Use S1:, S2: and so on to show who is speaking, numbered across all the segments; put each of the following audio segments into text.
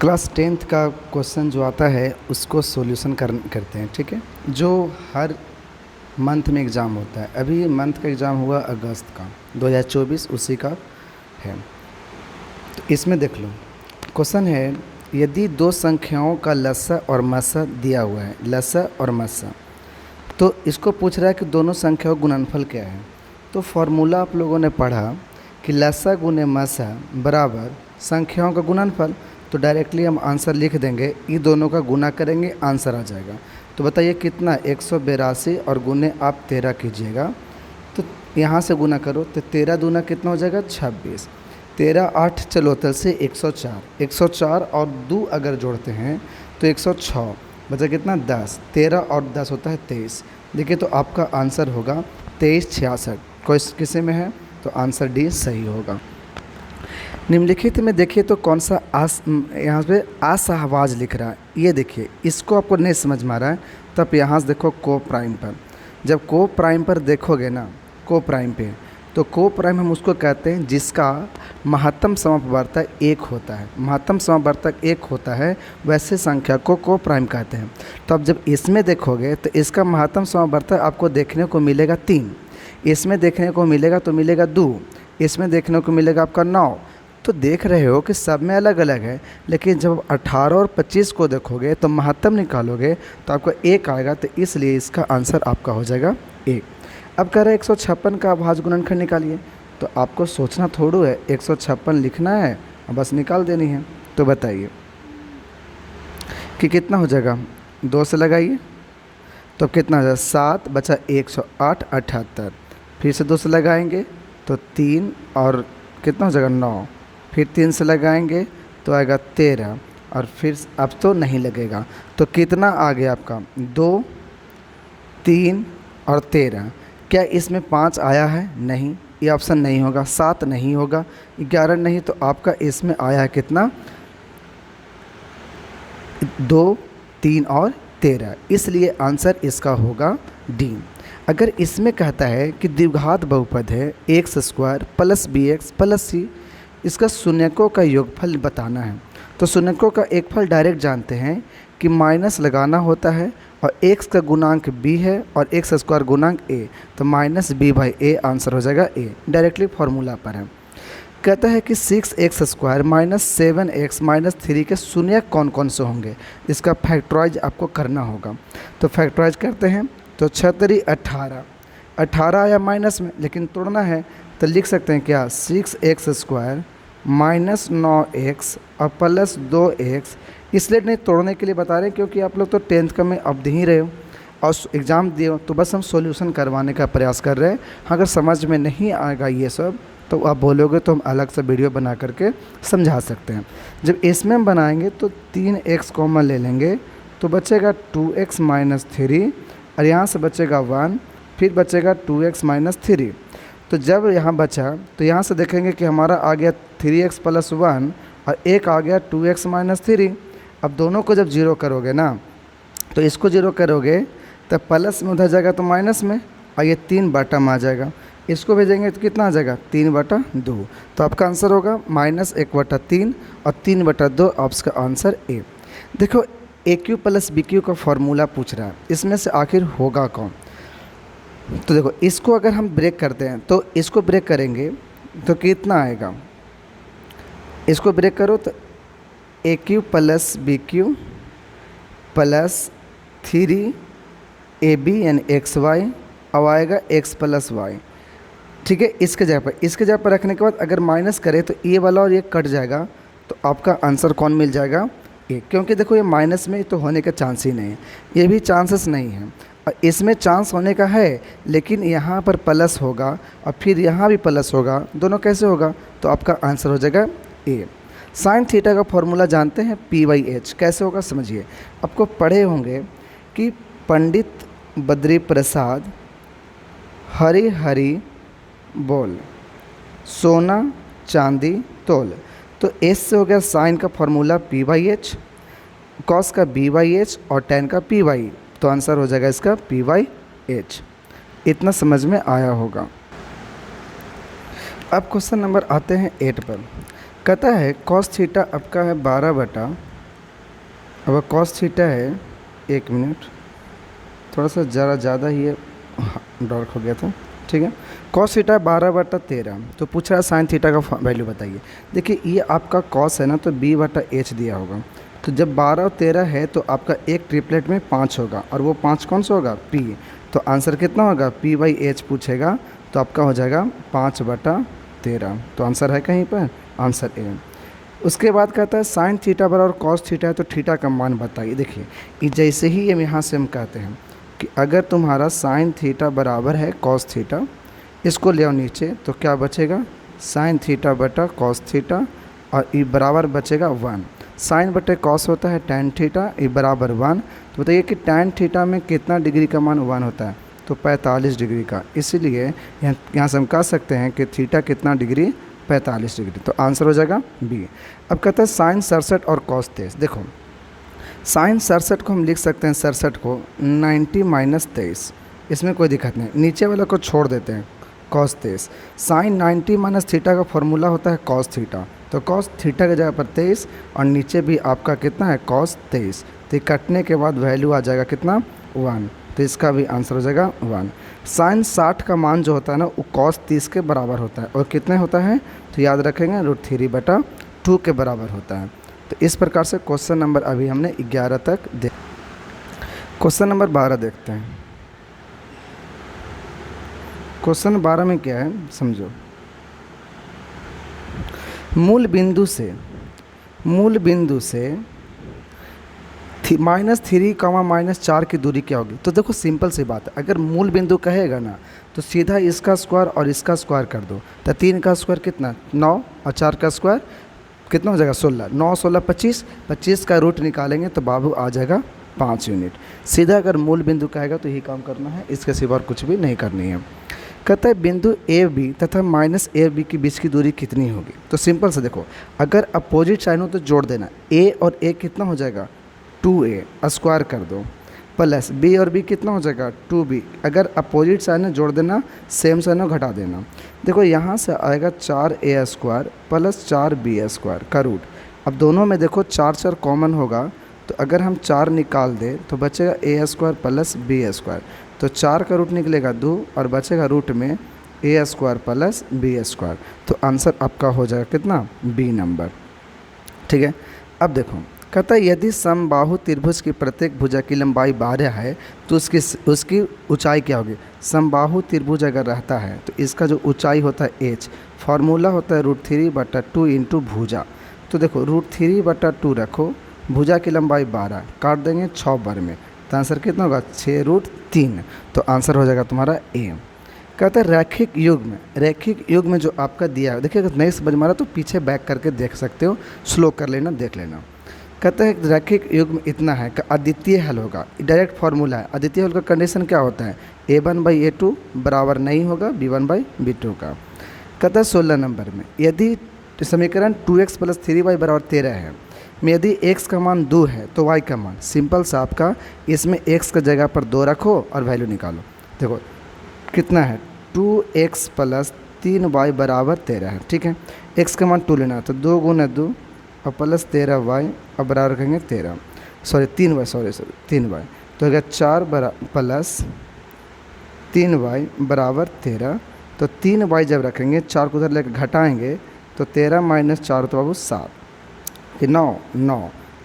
S1: Class tenth का question जो आता है उसको सॉल्यूशन करते हैं, ठीक है। जो हर मंथ में एग्ज़ाम होता है, अभी मंथ का एग्ज़ाम हुआ अगस्त का 2024, उसी का है। तो इसमें देख लो, क्वेश्चन है यदि दो संख्याओं का लसा और मसा दिया हुआ है, लसा और मसा, तो इसको पूछ रहा है कि दोनों संख्याओं का गुणनफल क्या है। तो फॉर्मूला आप लोगों ने पढ़ा कि लसा गुने मसा बराबर संख्याओं का गुणनफल। तो डायरेक्टली हम आंसर लिख देंगे, ये दोनों का गुना करेंगे, आंसर आ जाएगा। तो बताइए कितना, 182 और गुने आप 13 कीजिएगा। तो यहाँ से गुना करो तो 13 दूना कितना हो जाएगा, 26। 13 8 चलोतल से 104, 104 और 2 अगर जोड़ते हैं तो 106, बचा कितना 10। 13 और 10 होता है 23। देखिए तो आपका आंसर होगा 2366। कोई किसी में है तो आंसर डी सही होगा। निम्नलिखित में देखिए तो कौन सा यहाँ पे असहवाज लिख रहा है, ये देखिए। इसको आपको नहीं समझ में आ रहा है तो आप यहाँ से देखो को प्राइम पर। जब को प्राइम पर देखोगे ना, को प्राइम पे, तो को प्राइम हम उसको कहते हैं जिसका महत्तम समवर्तक 1 होता है। महत्तम समवर्तक 1 होता है, वैसे संख्या को प्राइम कहते हैं। तो अब जब इसमें देखोगे तो इसका महत्तम समवर्तक आपको देखने को मिलेगा 3, इसमें देखने को मिलेगा तो मिलेगा 2, इसमें देखने को मिलेगा आपका 9। तो देख रहे हो कि सब में अलग अलग है, लेकिन जब 18 और 25 को देखोगे तो महत्तम निकालोगे तो आपको 1 आएगा। तो इसलिए इसका आंसर आपका हो जाएगा 1। अब कह रहे हैं 156 का अभाज्य गुणनखंड निकालिए। तो आपको सोचना थोड़ू है, 156 लिखना है और बस निकाल देनी है। तो बताइए कि कितना हो जाएगा, 2 से लगाइए तो कितना हो जाएगा, 7 बचा 108, 78। फिर से 2 से लगाएंगे तो 3 और कितना हो जाएगा 9। फिर 3 से लगाएंगे तो आएगा 13 और फिर अब तो नहीं लगेगा। तो कितना आ गया आपका, 2, 3 और 13। क्या इसमें 5 आया है? नहीं, ये ऑप्शन नहीं होगा। 7 नहीं होगा, 11 नहीं। तो आपका इसमें आया है कितना, 2, 3 और 13। इसलिए आंसर इसका होगा डी। अगर इसमें कहता है कि द्विघात बहुपद है x square plus b x plus c, इसका शून्यकों का योगफल बताना है। तो शून्यकों का एक फल डायरेक्ट जानते हैं कि माइनस लगाना होता है, और एक्स का गुणांक बी है और एक्स स्क्वायर गुणांक ए, तो minus B by A answer हो जाएगा ए। डायरेक्टली फार्मूला पर है। कहता है कि 6x square minus 7x minus 3 के शून्यक कौन कौन से होंगे, इसका फैक्टराइज आपको करना होगा। तो फैक्टराइज करते हैं तो 6 18, 18 आया माइनस में, लेकिन तोड़ना है तो लिख सकते हैं क्या, 6x स्क्वायर माइनस 9x और प्लस 2x। इसलिए नहीं तोड़ने के लिए बता रहे हैं क्योंकि आप लोग तो 10th का में अब दे ही रहे हो और एग्ज़ाम दिए हो, तो बस हम सॉल्यूशन करवाने का प्रयास कर रहे हैं। अगर समझ में नहीं आएगा ये सब तो आप बोलोगे तो हम अलग से वीडियो बना करके समझा सकते हैं। जब इसमें हम बनाएंगे तो 3x कॉमन ले लेंगे तो बचेगा 2x माइनस 3 और यहाँ से बचेगा 1, फिर बचेगा 2x माइनस 3। तो जब यहाँ बचा तो यहाँ से देखेंगे कि हमारा आ गया 3x प्लस 1 और एक आ गया 2x माइनस 3। अब दोनों को जब जीरो करोगे ना, तो इसको जीरो करोगे तो प्लस में उधर जाएगा तो माइनस में, और ये 3 बटा में आ जाएगा। इसको भेजेंगे तो कितना आ जाएगा, 3/2। तो आपका आंसर होगा -1/3 और 3/2 आपका आंसर ए। देखो ए क्यू प्लस बी क्यू का फॉर्मूला पूछ रहा है, इसमें से आखिर होगा कौन। तो देखो इसको अगर हम ब्रेक करते हैं तो इसको ब्रेक करेंगे तो कितना आएगा, इसको ब्रेक करो तो a cube plus b cube plus 3ab यानी XY, अब आएगा x प्लस वाई। ठीक है, इसके जगह पर रखने के बाद अगर माइनस करें तो ये वाला और ये कट जाएगा, तो आपका आंसर कौन मिल जाएगा, ए। क्योंकि देखो ये माइनस में तो होने का चांस ही नहीं है, ये भी चांसेस नहीं है, और इसमें चांस होने का है लेकिन यहाँ पर प्लस होगा और फिर यहाँ भी प्लस होगा, दोनों कैसे होगा, तो आपका आंसर हो जाएगा ए। साइन थीटा का फॉर्मूला जानते हैं P/H, कैसे होगा समझिए। आपको पढ़े होंगे कि पंडित बद्री प्रसाद हरी हरी बोल, सोना चांदी तोल। तो एस से हो गया साइन का फॉर्मूला P/H, कॉस का B/H और टेन का P/, तो आंसर हो जाएगा इसका P/H। इतना समझ में आया होगा। अब क्वेश्चन नंबर आते हैं 8 पर। कहता है कॉस थीटा आपका है 12 बटा अब कॉस थीटा है, 1 मिनट, थोड़ा सा ज़्यादा ही डार्क हो गया था, ठीक है। कॉस थीटा 12/13, तो पूछ रहा है साइन थीटा का वैल्यू बताइए। देखिए ये आपका कॉस है ना, तो b/h दिया होगा, तो जब 12 और 13 है तो आपका एक ट्रिपलेट में 5 होगा, और वो 5 कौन सा होगा, p, तो आंसर कितना होगा, p/h पूछेगा, तो आपका हो जाएगा 5/13, तो आंसर है कहीं पर, आंसर ए। उसके बाद कहता है साइन थीटा बराबर कॉस थीटा है, तो थीटा का मान बताइए। देखिए ये जैसे ही हम यहाँ से हम कहते हैं कि अगर तुम्हारा साइन थीटा बराबर है कॉस थीटा, इसको ले आओ नीचे, तो क्या बचेगा, साइन थीटा बटा कॉस थीटा, और ये बराबर बचेगा 1। साइन बटे कॉस होता है tan थीटा, ये बराबर 1। तो बताइए कि tan थीटा में कितना डिग्री का मान 1 होता है, तो 45 डिग्री का, इसीलिए यहाँ से हम कह सकते हैं कि थीटा कितना डिग्री, 45 डिग्री, तो आंसर हो जाएगा बी। अब कहते हैं साइन 67 और कॉस 23। देखो साइन 67 को हम लिख सकते हैं, 67 को 90 - 23, इसमें कोई दिक्कत नहीं, नीचे वाले को छोड़ देते हैं, कॉस 23। साइन 90 - थीटा का फॉर्मूला होता है कॉस थीटा, तो कॉस थीटा की जगह पर 23, और नीचे भी आपका कितना है, कॉस 23, तो ये कटने के बाद वैल्यू आ जाएगा कितना, 1, तो इसका भी आंसर हो जाएगा 1। साइन 60 का मान जो होता है ना, वो कॉस 30 के बराबर होता है, और कितने होता है, तो याद रखेंगे √3/2 के बराबर होता है। तो इस प्रकार से क्वेश्चन नंबर अभी हमने 11 तक क्वेश्चन नंबर 12 देखते हैं। क्वेश्चन 12 में क्या है समझो, मूल बिंदु से -3, की दूरी क्या होगी। तो देखो सिंपल सी बात है, अगर मूल बिंदु कहेगा ना, तो सीधा इसका स्क्वायर और इसका स्क्वायर कर दो, तो 3 का स्क्वायर कितना 9, और 4 का स्क्वायर कितना हो जाएगा 16, 9 16 25, 25 का रूट निकालेंगे तो बाबू आ जाएगा 5 यूनिट। सीधा अगर मूल बिंदु कहेगा तो यही काम करना है, इसके सिवा और कुछ भी नहीं करनी है। कहता है बिंदु ए बी तथा -AB के बीच की दूरी कितनी होगी। तो सिंपल से देखो, अगर अपोजिट साइन हो तो जोड़ देना, ए और ए कितना हो जाएगा 2a, स्क्वायर कर दो, प्लस बी और बी कितना हो जाएगा 2b, अगर अपोजिट साइन है जोड़ देना, सेम साइन है घटा देना। देखो यहाँ से आएगा 4a² प्लस 4b² का रूट। अब दोनों में देखो 4 कॉमन होगा, तो अगर हम 4 निकाल दें तो बचेगा a² प्लस b², तो 4 का रूट निकलेगा 2, और बचेगा रूट में a² प्लस b², तो आंसर आपका हो जाएगा कितना, बी नंबर, ठीक है। अब देखो कहता है यदि समबाहु त्रिभुज की प्रत्येक भुजा की लंबाई 12 है तो उसकी ऊंचाई क्या होगी। समबाहु त्रिभुज अगर रहता है तो इसका जो ऊंचाई होता है h, फार्मूला होता है √3/2 इंटू भुजा। तो देखो √3/2 रखो, भुजा की लंबाई 12, काट देंगे 6 बार में, तो आंसर कितना होगा 6√3, तो आंसर हो जाएगा तुम्हारा ए। कहता है रैखिक युग में जो आपका दिया है, देखिए अगर नहीं समझ में आ रहा तो पीछे बैक करके देख सकते हो, स्लो कर लेना, देख लेना। कहता है रैखिक युग में इतना है कि अद्वितीय हल होगा, डायरेक्ट फार्मूला है। अद्वितीय हल का कंडीशन क्या होता है, a1/a2 बराबर नहीं होगा b1/b2 का। कहता है 16 नंबर में यदि समीकरण 2x + 3y = 13 है, में यदि x का मान 2 है तो y का मान, सिंपल सा आपका इसमें x का जगह पर 2 रखो और वैल्यू निकालो। देखो कितना है 2x + 3y = 13 है, ठीक है। x का मान 2 लेना है, तो 2 × 2 और प्लस 13y, अब बराबर रखेंगे 3y, तो अगर 4 प्लस 3y = 13, तो 3y जब रखेंगे 4 को उधर लेकर घटाएंगे तो 13 - 4 तो बाबू 7, कि 9,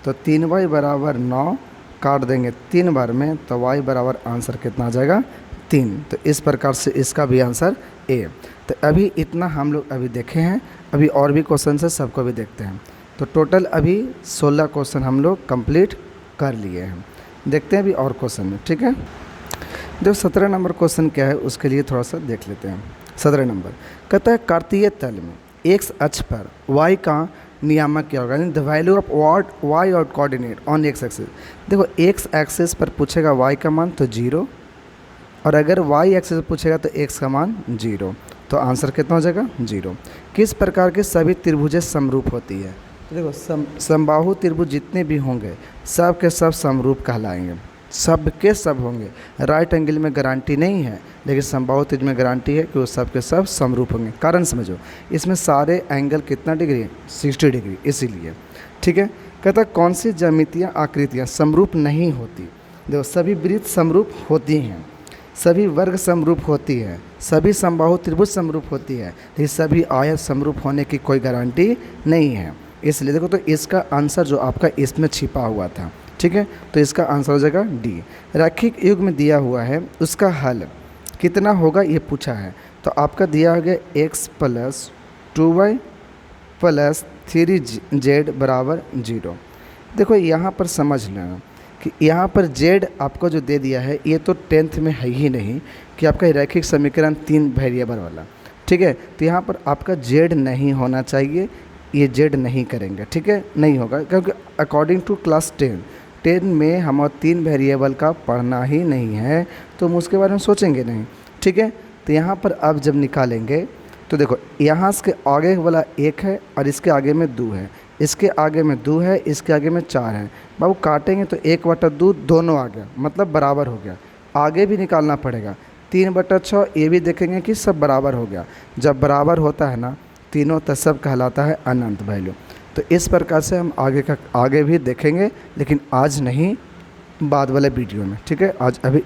S1: तो 3y = 9, काट देंगे 3 बार में, तो y बराबर आंसर कितना आ जाएगा 3। तो इस प्रकार से इसका भी आंसर ए। तो अभी इतना हम लोग अभी देखे हैं, अभी और भी क्वेश्चन है, सबको भी देखते हैं। तो टोटल अभी 16 क्वेश्चन हम लोग कंप्लीट कर लिए हैं। देखते हैं अभी और क्वेश्चन में, ठीक है। जो 17 नंबर क्वेश्चन क्या है उसके लिए थोड़ा सा देख लेते हैं। 17 नंबर कहता है कार्तीय तल में x अक्ष पर y का नियामक क्या होगा, यानी द वैल्यू ऑफ y और कोऑर्डिनेट ऑन x एक्सिस। देखो x एक्सिस पर पूछेगा y का मान तो 0, और अगर y एक्सिस पर पूछेगा तो x का मान 0, तो आंसर कितना हो जाएगा 0। किस प्रकार के सभी त्रिभुजें समरूप होती है। तो देखो समबाहु त्रिभुज जितने भी होंगे सब के सब समरूप कहलाएंगे, सब के सब होंगे। राइट एंगल में गारंटी नहीं है, लेकिन समबाहु त्रिभुज में गारंटी है कि वो सब के सब समरूप होंगे। कारण समझो, इसमें सारे एंगल कितना डिग्री है 60 डिग्री, इसीलिए, ठीक है। कहता है कौन सी ज्यामितीय आकृतियाँ समरूप नहीं होती। देखो सभी वृत्त समरूप होती हैं, सभी वर्ग समरूप होती है, सभी समबाहु त्रिभुज समरूप होती है, लेकिन सभी आयत समरूप होने की कोई गारंटी नहीं है। इसलिए देखो तो इसका आंसर जो आपका इसमें छिपा हुआ था, ठीक है, तो इसका आंसर हो जाएगा डी। रैखिक युग में दिया हुआ है उसका हल कितना होगा ये पूछा है, तो आपका दिया गया x + 2y + 3z बराबर 0। देखो यहाँ पर समझ लेना कि यहाँ पर z आपको जो दे दिया है ये तो 10th में है ही नहीं कि आपका रैखिक समीकरण 3 वेरिएबल वाला, ठीक है, तो यहाँ पर आपका z नहीं होना चाहिए, ये z नहीं करेंगे, ठीक है, नहीं होगा, क्योंकि अकॉर्डिंग टू क्लास 10 में हम 3 वेरिएबल का पढ़ना ही नहीं है, तो हम उसके बारे में सोचेंगे नहीं, ठीक है। तो यहाँ पर अब जब निकालेंगे तो देखो यहाँ से आगे वाला 1 है और इसके आगे में 2 है, इसके आगे में 2 है, इसके आगे में 4 है। बाबू काटेंगे तो 1/2 दोनों आ गया, मतलब बराबर हो गया। आगे भी निकालना पड़ेगा 3/6, ये भी देखेंगे कि सब बराबर हो गया। जब बराबर होता है ना तीनों, तो सब कहलाता है अनंत वैल्यू। तो इस प्रकार से हम आगे भी देखेंगे, लेकिन आज नहीं, बाद वाले वीडियो में, ठीक है। आज अभी